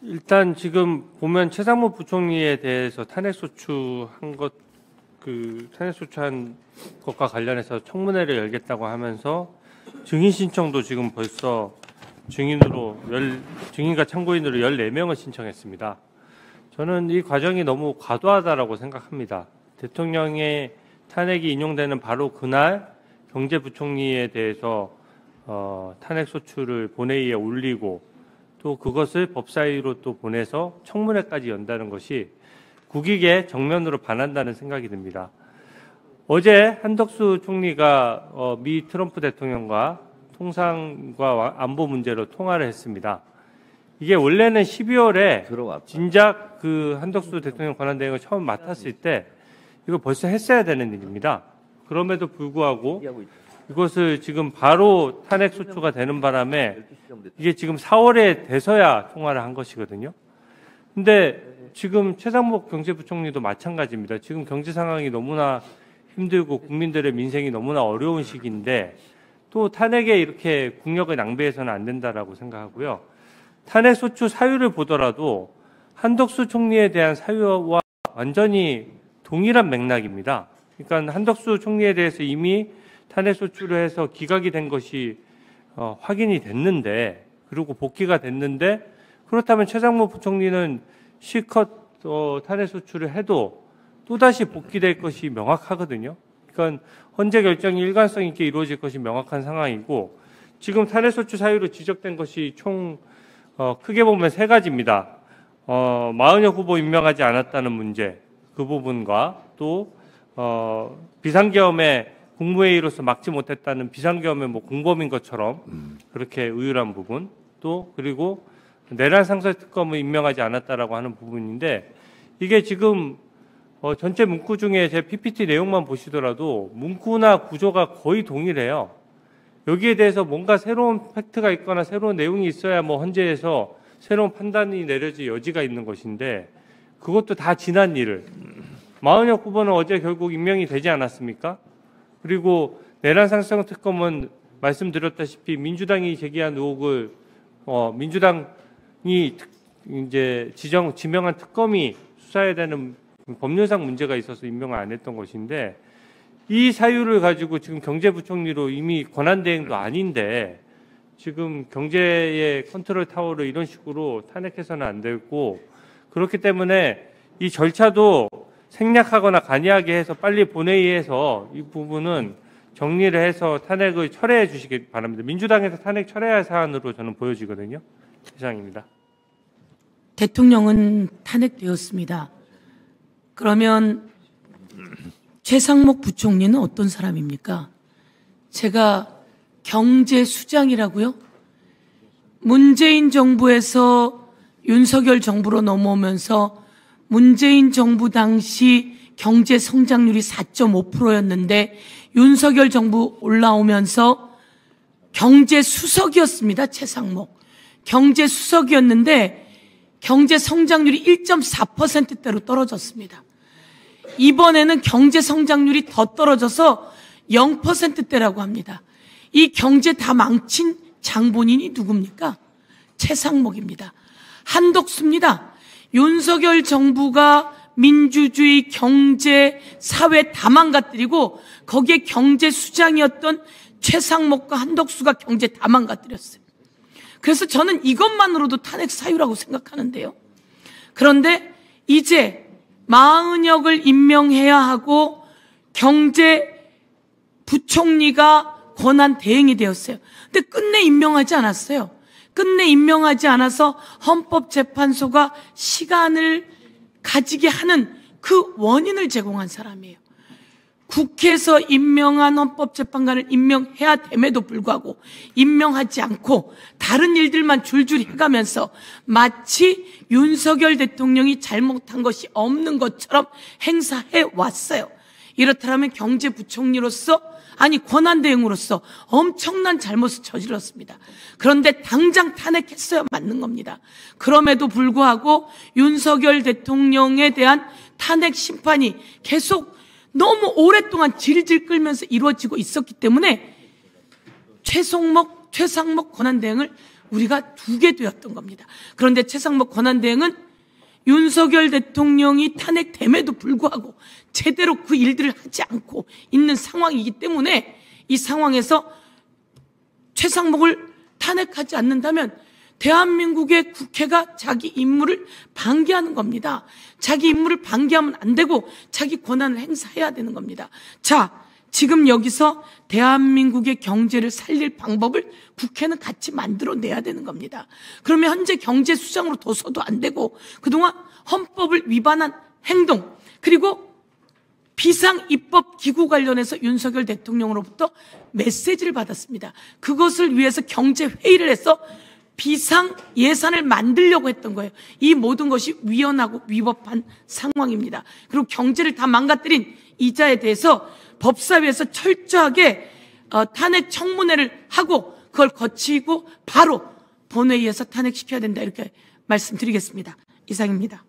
일단 지금 보면 최상목 부총리에 대해서 탄핵소추한 것과 관련해서 청문회를 열겠다고 하면서 증인 신청도 지금 벌써 증인과 참고인으로 14명을 신청했습니다. 저는 이 과정이 너무 과도하다라고 생각합니다. 대통령의 탄핵이 인용되는 바로 그날 경제부총리에 대해서 탄핵소추를 본회의에 올리고 또 그것을 법사위로 또 보내서 청문회까지 연다는 것이 국익에 정면으로 반한다는 생각이 듭니다. 어제 한덕수 총리가 미 트럼프 대통령과 통상과 안보 문제로 통화를 했습니다. 이게 원래는 12월에 진작 그 한덕수 대통령 권한대행을 처음 맡았을 때 이거 벌써 했어야 되는 일입니다. 그럼에도 불구하고 이것을 지금 바로 탄핵소추가 되는 바람에 이게 지금 4월에 돼서야 통화를 한 것이거든요. 근데 지금 최상목 경제부총리도 마찬가지입니다. 지금 경제 상황이 너무나 힘들고 국민들의 민생이 너무나 어려운 시기인데 또 탄핵에 이렇게 국력을 낭비해서는 안 된다라고 생각하고요. 탄핵소추 사유를 보더라도 한덕수 총리에 대한 사유와 완전히 동일한 맥락입니다. 그러니까 한덕수 총리에 대해서 이미 탄핵소추를 해서 기각이 된 것이 확인이 됐는데 그리고 복귀가 됐는데 그렇다면 최상목 부총리는 실컷 탄핵소추를 해도 또다시 복귀될 것이 명확하거든요. 그러니까 헌재 결정이 일관성 있게 이루어질 것이 명확한 상황이고 지금 탄핵소추 사유로 지적된 것이 총 크게 보면 3가지입니다. 마은혁 후보 임명하지 않았다는 문제 그 부분과 또 비상계엄에 국무회의로서 막지 못했다는 비상계엄의 공범인 것처럼 그렇게 의율한 부분 또 그리고 내란 상설 특검을 임명하지 않았다라고 하는 부분인데 이게 지금 전체 문구 중에 제 PPT 내용만 보시더라도 문구나 구조가 거의 동일해요. 여기에 대해서 뭔가 새로운 팩트가 있거나 새로운 내용이 있어야 헌재에서 새로운 판단이 내려질 여지가 있는 것인데 그것도 다 지난 일을 마은혁 후보는 어제 결국 임명이 되지 않았습니까? 그리고 내란 상설 특검은 말씀드렸다시피 민주당이 제기한 의혹을 민주당이 이제 지명한 특검이 수사해야 되는 법률상 문제가 있어서 임명을 안 했던 것인데 이 사유를 가지고 지금 경제부총리로 이미 권한대행도 아닌데 지금 경제의 컨트롤 타워를 이런 식으로 탄핵해서는 안 되고 그렇기 때문에 이 절차도 생략하거나 간이하게 해서 빨리 본회의에서 이 부분은 정리를 해서 탄핵을 철회해 주시기 바랍니다. 민주당에서 탄핵 철회할 사안으로 저는 보여지거든요. 이상입니다. 대통령은 탄핵되었습니다. 그러면 최상목 부총리는 어떤 사람입니까? 제가 경제수장이라고요? 문재인 정부에서 윤석열 정부로 넘어오면서 문재인 정부 당시 경제 성장률이 4.5%였는데 윤석열 정부 올라오면서 경제수석이었습니다. 최상목. 경제수석이었는데 경제 성장률이 1.4%대로 떨어졌습니다. 이번에는 경제 성장률이 더 떨어져서 0%대라고 합니다. 이 경제 다 망친 장본인이 누굽니까? 최상목입니다. 한덕수입니다. 윤석열 정부가 민주주의, 경제, 사회 다 망가뜨리고 거기에 경제 수장이었던 최상목과 한덕수가 경제 다 망가뜨렸어요. 그래서 저는 이것만으로도 탄핵 사유라고 생각하는데요. 그런데 이제 마은혁을 임명해야 하고 경제부총리가 권한 대행이 되었어요. 근데 끝내 임명하지 않았어요. 끝내 임명하지 않아서 헌법재판소가 시간을 가지게 하는 그 원인을 제공한 사람이에요. 국회에서 임명한 헌법재판관을 임명해야 됨에도 불구하고 임명하지 않고 다른 일들만 줄줄이 해가면서 마치 윤석열 대통령이 잘못한 것이 없는 것처럼 행사해 왔어요. 이렇다면 경제부총리로서 아니 권한대행으로서 엄청난 잘못을 저질렀습니다. 그런데 당장 탄핵했어야 맞는 겁니다. 그럼에도 불구하고 윤석열 대통령에 대한 탄핵 심판이 계속 너무 오랫동안 질질 끌면서 이루어지고 있었기 때문에 최상목 권한대행을 우리가 두게 되었던 겁니다. 그런데 최상목 권한대행은 윤석열 대통령이 탄핵됨에도 불구하고 제대로 그 일들을 하지 않고 있는 상황이기 때문에 이 상황에서 최상목을 탄핵하지 않는다면 대한민국의 국회가 자기 임무를 방기하는 겁니다. 자기 임무를 방기하면 안 되고 자기 권한을 행사해야 되는 겁니다. 자, 지금 여기서 대한민국의 경제를 살릴 방법을 국회는 같이 만들어내야 되는 겁니다. 그러면 현재 경제수장으로 둬서도 안 되고 그동안 헌법을 위반한 행동 그리고 비상입법기구 관련해서 윤석열 대통령으로부터 메시지를 받았습니다. 그것을 위해서 경제회의를 해서 비상예산을 만들려고 했던 거예요. 이 모든 것이 위헌하고 위법한 상황입니다. 그리고 경제를 다 망가뜨린 이자에 대해서 법사위에서 철저하게 탄핵 청문회를 하고 그걸 거치고 바로 본회의에서 탄핵시켜야 된다 이렇게 말씀드리겠습니다. 이상입니다.